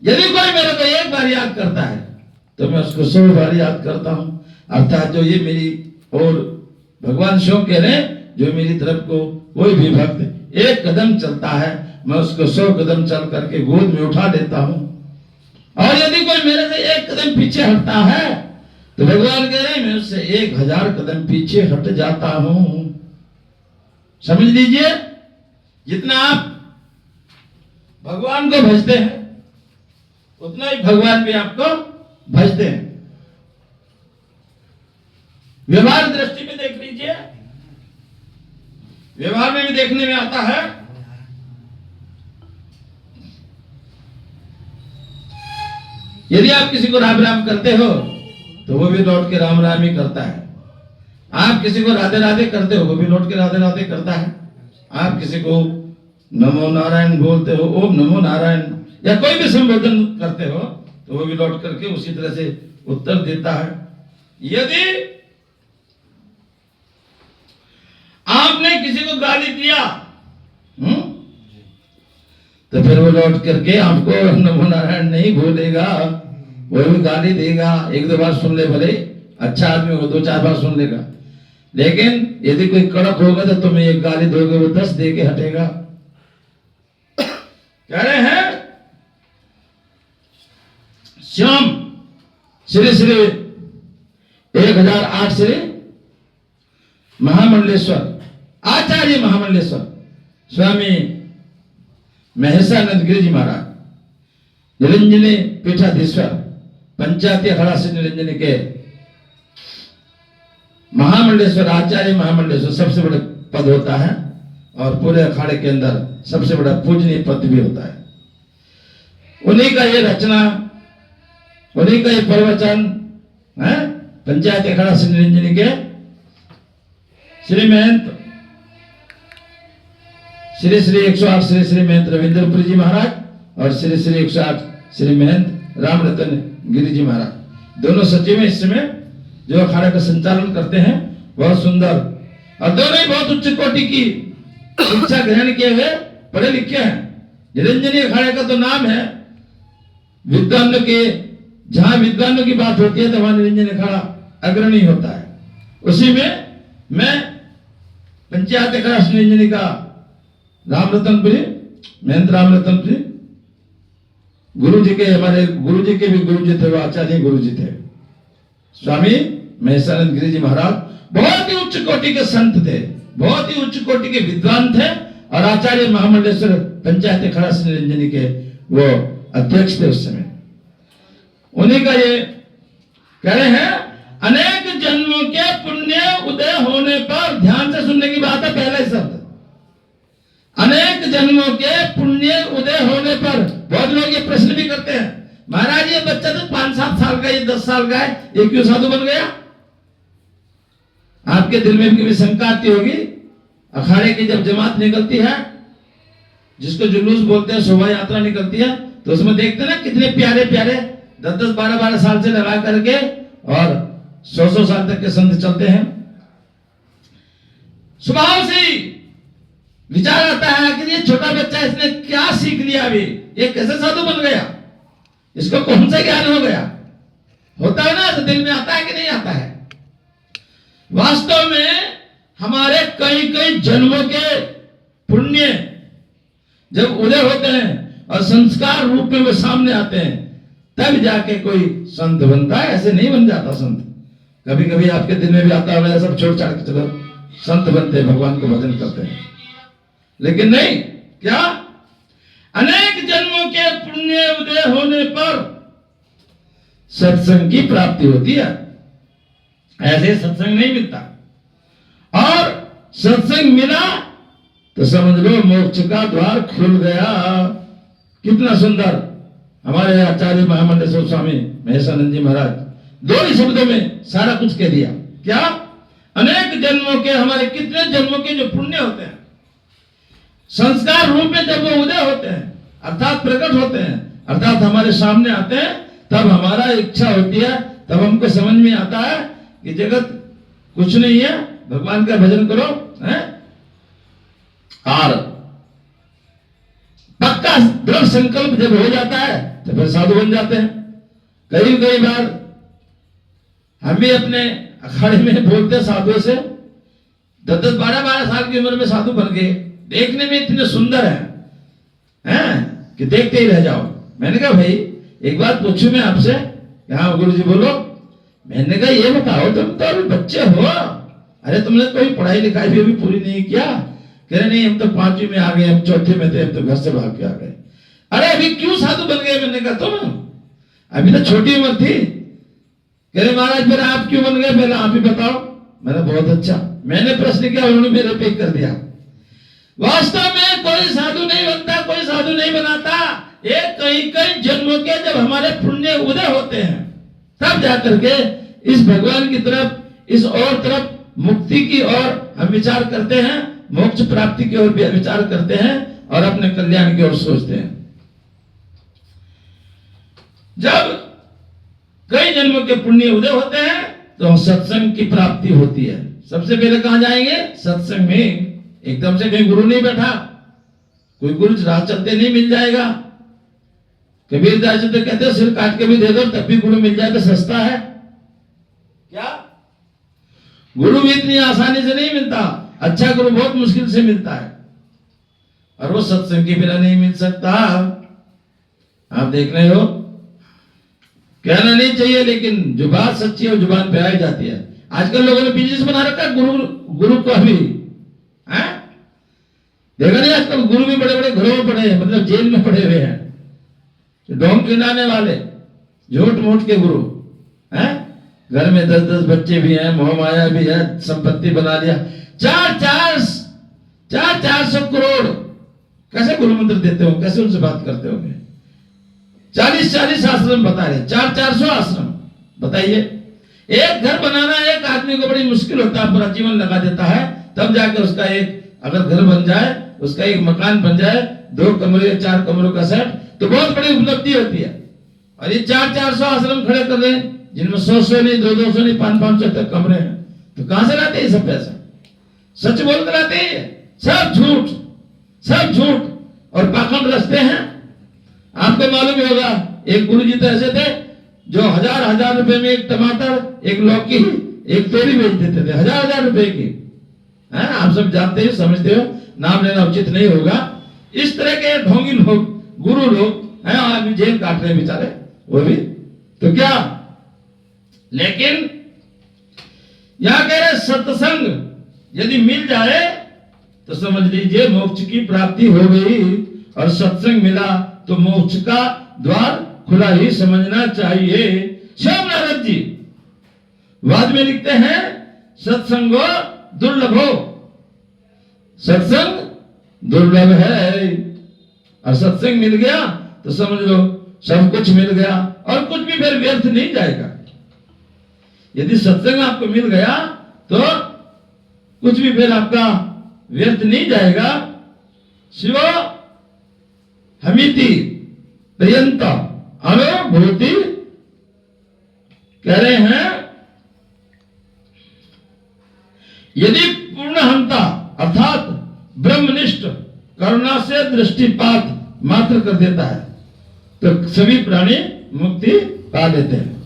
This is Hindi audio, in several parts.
यदि कोई मेरे को एक बार याद करता है तो मैं उसको 100 बार याद करता हूं। अर्थात जो ये मेरी और भगवान शिव कह रहे हैं, जो मेरी तरफ को कोई भी भक्त एक कदम चलता है, मैं उसको 100 कदम चल करके गोद में उठा लेता हूं। और यदि कोई मेरे से एक कदम पीछे हटता है तो भगवान कह रहे हैं मैं उससे 1000 कदम पीछे हट जाता हूं। समझ लीजिए, जितना आप भगवान को भजते हैं उतना ही भगवान भी आपको भजते हैं। व्यवहार दृष्टि में देख लीजिए, व्यवहार में भी देखने में आता है। यदि आप किसी को राम राम करते हो तो वो भी लौट के राम राम ही करता है। आप किसी को राधे राधे करते हो, वो भी लौट के राधे राधे करता है। आप किसी को नमो नारायण बोलते हो, ओम नमो नारायण, या कोई भी संबोधन करते हो तो वो भी लौट करके उसी तरह से उत्तर देता है। यदि आपने किसी को गाली दिया तो फिर वो लौट करके आपको नमो नारायण नहीं बोलेगा, वो भी गाली देगा। 1-2 बार सुन ले, भले अच्छा आदमी हो 2-4 बार सुन लेगा, लेकिन यदि कोई कड़क होगा तो तुम्हें एक गाली दोगे वो 10 दे के हटेगा। कह रहे हैं श्याम श्री श्री 1008 श्री महामंडलेश्वर आचार्य महामंडलेश्वर स्वामी महेशानंद गिरि जी महाराज निरंजनी पीठाधीश्वर पंचायती अखाड़ा से निरंजनी के महामंडलेश्वर आचार्य महामंडलेश्वर सबसे बड़ा पद होता है और पूरे अखाड़े के अंदर सबसे बड़ा पूजनीय पद भी होता है। उन्हीं का ये रचना, उन्हीं का ये प्रवचन है पंचायत अखाड़ा से निरंजनी के श्री महंत श्री श्री 108 श्री श्री महंत रविंद्रपुरी जी महाराज और श्री श्री 108 श्री महंत राम रतन गिरि जी महाराज, दोनों सचिव हैं इस समय जो अखाड़े का संचालन करते हैं। बहुत सुंदर, और दोनों ही बहुत उच्च कोटि की शिक्षा ग्रहण किए हुए पढ़े लिखे हैं। निरंजनी अखाड़े का तो नाम है विद्वानों के, जहां विद्वानों की बात होती है तो वहां निरंजनी अखाड़ा अग्रणी होता है। उसी में मैं पंचायत अखाड़ा निरंजनी का राम रतनपुरी महंत राम रतनपुरी गुरु जी के, हमारे गुरु जी के भी गुरु जी थे, वो आचार्य गुरु जी थे स्वामी महेशानंद गिरि जी महाराज। बहुत ही उच्च कोटि के संत थे, बहुत ही उच्च कोटि के विद्वान थे और आचार्य महामंडलेश्वर पंचायत अखाड़ा से निरंजनी के वो अध्यक्ष थे उस समय। उन्हीं का ये कह रहे हैं अनेक जन्मों के पुण्य उदय होने पर, ध्यान से सुनने की बात है पहला शब्द, अनेक जन्मों के पुण्य उदय होने पर। बहुत लोग ये प्रश्न भी करते हैं, महाराज ये बच्चा तो 5-7 साल का, ये 10 साल का है, ये क्यों साधु बन गया? आपके दिल में भी शंका आती होगी। अखाड़े की जब जमात निकलती है, जिसको जुलूस बोलते हैं, शोभा यात्रा निकलती है, तो उसमें देखते ना कितने प्यारे प्यारे 10-10, 12-12 साल से लगा करके और 100-100 साल तक के संत चलते हैं। स्वभाव से ही विचार आता है कि ये छोटा बच्चा, इसने क्या सीख लिया, अभी ये कैसे साधु बन गया, इसको कौन सा ज्ञान हो गया? होता है ना, तो दिल में आता है कि नहीं आता है? वास्तव में हमारे कई कई जन्मों के पुण्य जब उदय होते हैं और संस्कार रूप में वो सामने आते हैं, तब जाके कोई संत बनता है, ऐसे नहीं बन जाता संत। कभी कभी आपके दिल में भी आता होगा सब छोड़ छाड़ के चलो संत बनते हैं, भगवान को भजन करते हैं, लेकिन नहीं। क्या अनेक जन्मों के पुण्य उदय होने पर सत्संग की प्राप्ति होती है, ऐसे सत्संग नहीं मिलता। और सत्संग मिला तो समझ लो मोक्ष का द्वार खुल गया। कितना सुंदर हमारे आचार्य महामंडलेश्वर स्वामी महेशानंद जी महाराज 2 ही शब्दों में सारा कुछ कह दिया। क्या अनेक जन्मों के, हमारे कितने जन्मों के जो पुण्य होते हैं, संस्कार रूप में जब वो उदय होते हैं, अर्थात प्रकट होते हैं, अर्थात हमारे सामने आते हैं, तब हमारा इच्छा होती है, तब हमको समझ में आता है कि जगत कुछ नहीं है, भगवान का भजन करो है। और पक्का दृढ़ संकल्प जब हो जाता है तो फिर साधु बन जाते हैं। कई बार हम भी अपने अखाड़े में बोलते साधुओं से, 10-10, 12-12 साल की उम्र में साधु बन गए, देखने में इतने सुंदर हैं कि देखते ही रह जाओ। मैंने कहा भाई एक बात पूछूं मैं आपसे, हाँ गुरुजी बोलो। मैंने कहा ये बताओ तुम तो अभी बच्चे हो, अरे तुमने कोई पढ़ाई लिखाई भी अभी पूरी नहीं किया? कह रहे नहीं हम तो 5वीं में आ गए, हम 4थे में थे, हम तो घर से भाग के आ गए। अरे अभी क्यों साधु बन गए? मैंने कहा तुम अभी तो छोटी उम्र थी। कह रहे महाराज फिर आप क्यों बन गए, पहले आप ही बताओ। मैंने बहुत अच्छा, मैंने प्रश्न किया, उन्होंने मेरे पे कर दिया। वास्तव में कोई साधु नहीं बनता, कोई साधु नहीं बनाता। एक कई जन्मों के जब हमारे पुण्य उदय होते हैं तब जाकर के इस भगवान की तरफ, इस और तरफ, मुक्ति की ओर हम विचार करते हैं, मोक्ष प्राप्ति की ओर विचार करते हैं और अपने कल्याण की ओर सोचते हैं। जब कई जन्मों के पुण्य उदय होते हैं तो सत्संग की प्राप्ति होती है। सबसे पहले कहां जाएंगे? सत्संग में। एकदम से कहीं गुरु नहीं बैठा, कोई गुरु राह चलते नहीं मिल जाएगा। कबीर दास जी तो कहते हैं सिर काट के भी दे दो तब भी गुरु मिल जाए तो सस्ता है क्या? गुरु भी इतनी आसानी से नहीं मिलता, अच्छा गुरु बहुत मुश्किल से मिलता है और वो सत्संग के बिना नहीं मिल सकता। आप देख रहे हो, कहना नहीं चाहिए लेकिन जो बात सच्ची है वो जुबान पे आ जाती है। आजकल लोगों ने बिजनेस बना रखा है गुरु को अभी, हैं? देखा नहीं आजकल गुरु भी बड़े बड़े घरों में पड़े हैं, मतलब जेल में पड़े हुए हैं, डोंग किनाने वाले, झूठ मूठ के गुरु हैं। घर में 10-10 बच्चे भी हैं, मोह माया भी है, संपत्ति बना लिया, 400 करोड़। कैसे गुरु मंत्र देते हो, कैसे उनसे बात करते होंगे? 40 आश्रम बता रहे, 400 आश्रम। बताइए, एक घर बनाना एक आदमी को बड़ी मुश्किल होता है, पूरा जीवन लगा देता है, तब जाकर उसका एक अगर घर बन जाए, उसका एक मकान बन जाए, 2 कमरे 4 कमरों का सेट, तो बहुत बड़ी उपलब्धि होती है। और ये 400 आश्रम खड़े कर रहे हैं जिनमें 100 नहीं, 200 नहीं, 500 तक कमरे हैं, तो कहां से लाते हैं सब पैसा? सच बोल कर लाते हैं? सब झूठ और पाखंड रचते हैं। आपको मालूम ही होगा, एक गुरुजी तो ऐसे थे जो हजार रुपए में एक टमाटर, एक लौकी, एक तोरी बेच देते थे, हजार रुपए की। आप सब जानते हो, समझते हो, नाम लेना उचित नहीं होगा। इस तरह के ढोंगी लोग, गुरु लोग हैं, अभी जेल काट रहे हैं बेचारे, वो भी तो क्या। लेकिन यहां कह रहे सत्संग यदि मिल जाए तो समझ लीजिए मोक्ष की प्राप्ति हो गई, और सत्संग मिला तो मोक्ष का द्वार खुला ही समझना चाहिए। श्याम नारद जी वाद में लिखते हैं, सत्संगो दुर्लभो, सत्संग दुर्लभ है, और सत्संग मिल गया तो समझ लो सब कुछ मिल गया, और कुछ भी फिर व्यर्थ नहीं जाएगा। यदि सत्संग आपको मिल गया तो कुछ भी फिर आपका व्यर्थ नहीं जाएगा। शिव हमिति पर्यंत अनुभूति कह रहे हैं, यदि पूर्णहंता अर्थात ब्रह्मनिष्ठ करुणा से दृष्टिपात मात्र कर देता है तो सभी प्राणी मुक्ति पा लेते हैं।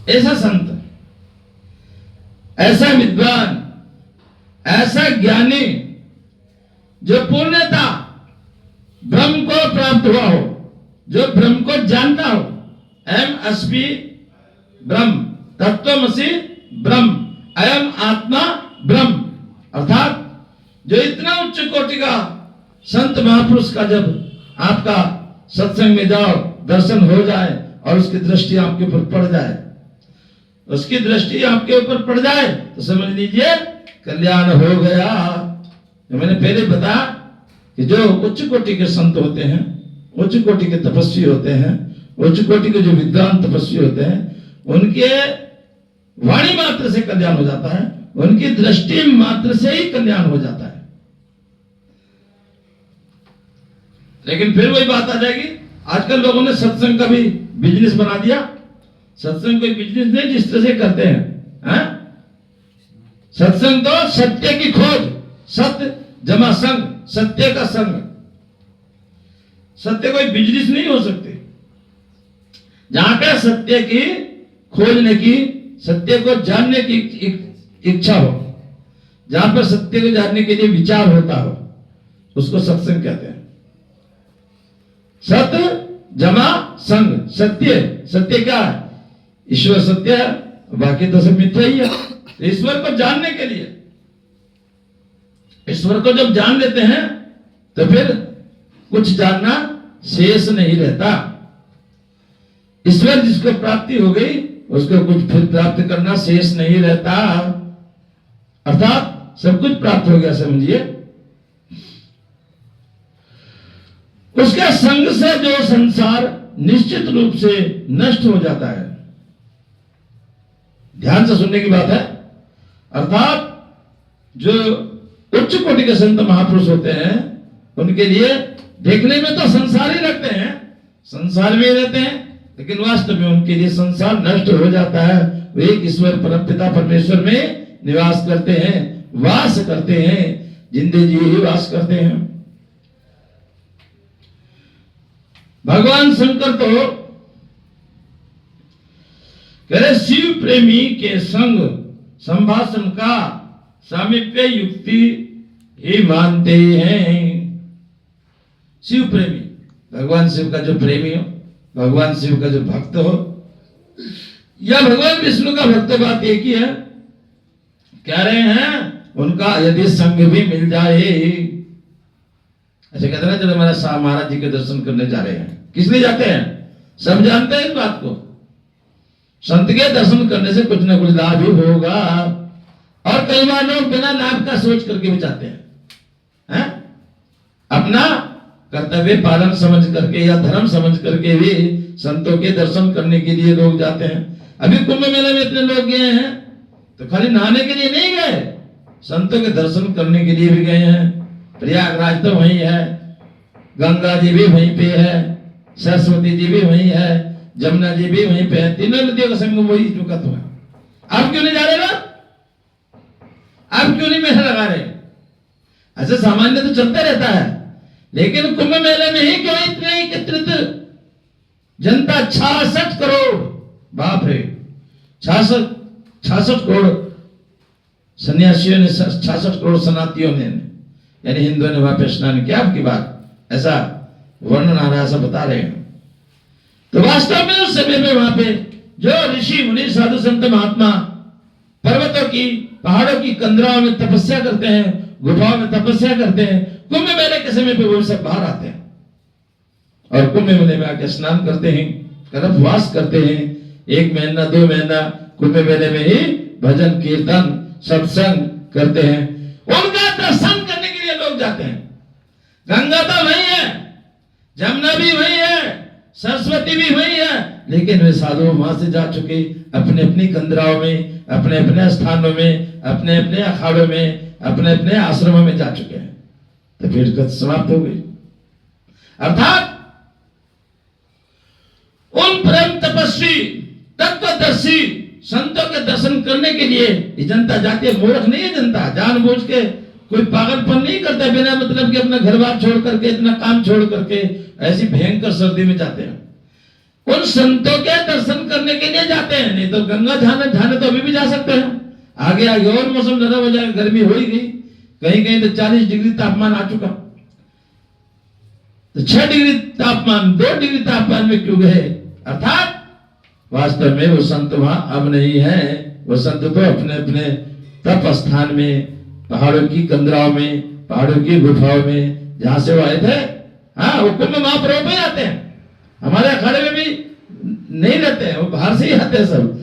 ऐसा संत, ऐसा विद्वान, ऐसा ज्ञानी जो पूर्णता ब्रह्म को प्राप्त हुआ हो, जो ब्रह्म को जानता हो, एम अस्मि ब्रह्म, तत्वमसि ब्रह्म, अयम आत्मा ब्रह्म, अर्थात जो इतना उच्च कोटि का संत महापुरुष का जब आपका सत्संग में जाओ, दर्शन हो जाए और उसकी दृष्टि आपके ऊपर पड़ जाए, उसकी दृष्टि आपके ऊपर पड़ जाए तो समझ लीजिए कल्याण हो गया। तो मैंने पहले बताया कि जो उच्च कोटि के संत होते हैं, उच्च कोटि के तपस्वी होते हैं, उच्च कोटि के जो विद्वान तपस्वी होते हैं, उनके वाणी मात्र से कल्याण हो जाता है, उनकी दृष्टि मात्र से ही कल्याण हो जाता है। लेकिन फिर वही बात आ जाएगी, आजकल लोगों ने सत्संग का भी बिजनेस बना दिया। सत्संग कोई बिजनेस नहीं जिस तरह से करते हैं, सत्संग तो सत्य की खोज, सत्य जमा संग, सत्य का संग। सत्य कोई बिजनेस नहीं हो सकते। जहां पे सत्य की खोजने की, सत्य को जानने की इच्छा हो, जहां पर सत्य को जानने के लिए विचार होता हो, उसको सत्संग कहते हैं। सत्य जमा संग, सत्य, सत्य क्या है? ईश्वर सत्य है, बाकी तो सब मिथ्या ही है। ईश्वर को जानने के लिए, ईश्वर को जब जान लेते हैं तो फिर कुछ जानना शेष नहीं रहता। ईश्वर जिसको प्राप्ति हो गई, उसको कुछ फिर प्राप्त करना शेष नहीं रहता, अर्थात सब कुछ प्राप्त हो गया, समझिए। उसके संग से जो संसार निश्चित रूप से नष्ट हो जाता है। ध्यान से सुनने की बात है। अर्थात जो उच्च कोटि के संत महापुरुष होते हैं, उनके लिए देखने में तो संसार ही लगते हैं, संसार में रहते हैं, लेकिन वास्तव में उनके लिए संसार नष्ट हो जाता है। वे एक ईश्वर परमपिता परमेश्वर में निवास करते हैं, वास करते हैं, जिंदे जी ही वास करते हैं। भगवान शंकर तो कह रहे शिव प्रेमी के संग संभाषण का सामीप्य युक्ति ही मानते हैं। शिव प्रेमी, भगवान शिव का जो प्रेमी हो, भगवान शिव का जो भक्त हो, या भगवान विष्णु का भक्त, बात एक ही है। कह रहे हैं उनका यदि संग भी मिल जाए, ऐसे कहते हैं चलो हमारा महाराज जी के दर्शन करने जा रहे हैं, किस लिए जाते हैं? सब जानते हैं इस बात को। संत के दर्शन करने से कुछ ना कुछ लाभ ही होगा, और कई बार लोग बिना लाभ का सोच करके भी जाते हैं, अपना कर्तव्य पालन समझ करके या धर्म समझ करके भी संतों के दर्शन करने के लिए लोग जाते हैं। अभी कुंभ मेले में इतने लोग गए हैं तो खाली नहाने के लिए नहीं गए, संतों के दर्शन करने के लिए भी गए हैं। प्रयागराज तो वहीं है, गंगा जी भी वहीं पे है, सरस्वती जी भी वहीं है, जमुना जी भी वहीं पे है, तीनों नदियों का संगम वही चुका तो है। आप क्यों नहीं जा रहे ना? आप क्यों नहीं मेला लगा रहे? ऐसे सामान्य तो चलता रहता है, लेकिन कुंभ मेले में ही क्यों इतने एकत्रित जनता? 66 करोड़, बाप रे, 66 करोड़ सन्यासियों ने, 66 करोड़ सनातियों ने, यानी हिंदुओं ने वहां पे स्नान किया। आपकी बात ऐसा वर्णन आ रहा है, ऐसा बता रहे हैं। तो वास्तव में उस समय में वहां पे जो ऋषि मुनि साधु संत महात्मा पर्वतों की, पहाड़ों की कंदराओं में तपस्या करते हैं, गुफाओं में तपस्या करते हैं, कुंभ मेले के समय पे वो सब बाहर आते हैं और कुंभ मेले में आके स्नान करते हैं, गर्भवास करते हैं। 1 महीना 2 महीना कुंभ मेले में ही भजन कीर्तन सत्संग करते हैं। उनका दर्शन करने के लिए लोग जाते हैं। गंगा तो वही है, जमुना भी वही है, सरस्वती भी वही है, लेकिन वे साधु वहां से जा चुके, अपने अपनी कंदराओं में, अपने अपने स्थानों में, अपने अपने अखाड़ों में, अपने अपने आश्रमों में जा चुके हैं। तो फिर गत समाप्त हो गई। अर्थात उन परम तपस्वी तत्वदर्शी संतों के दर्शन करने के लिए ये जनता जाती है। मूर्ख नहीं है जनता, जानबूझ के कोई पागलपन नहीं करता बिना मतलब कि अपना घर बार छोड़ करके, इतना काम छोड़ करके ऐसी भयंकर सर्दी में जाते हैं। उन संतों के दर्शन करने के लिए जाते हैं। नहीं तो गंगा जाने तो अभी भी जा सकते हैं, आगे आगे और मौसम ज्यादा हो जाएगा, गर्मी हो ही गई, कहीं कहीं तो 40 डिग्री तापमान आ चुका। तो 6 डिग्री तापमान, 2 डिग्री तापमान में क्यों गए? अर्थात वास्तव में वो संत वहां अब नहीं है। वो संत तो अपने अपने तप स्थान में, पहाड़ों की कंदराओं में, पहाड़ों की गुफाओं में, जहां से वो आए थे, हाँ, वो कुंभ महापर्व में आते हैं। हमारे अखाड़े में भी नहीं रहते हैं, वो बाहर से ही आते हैं सब।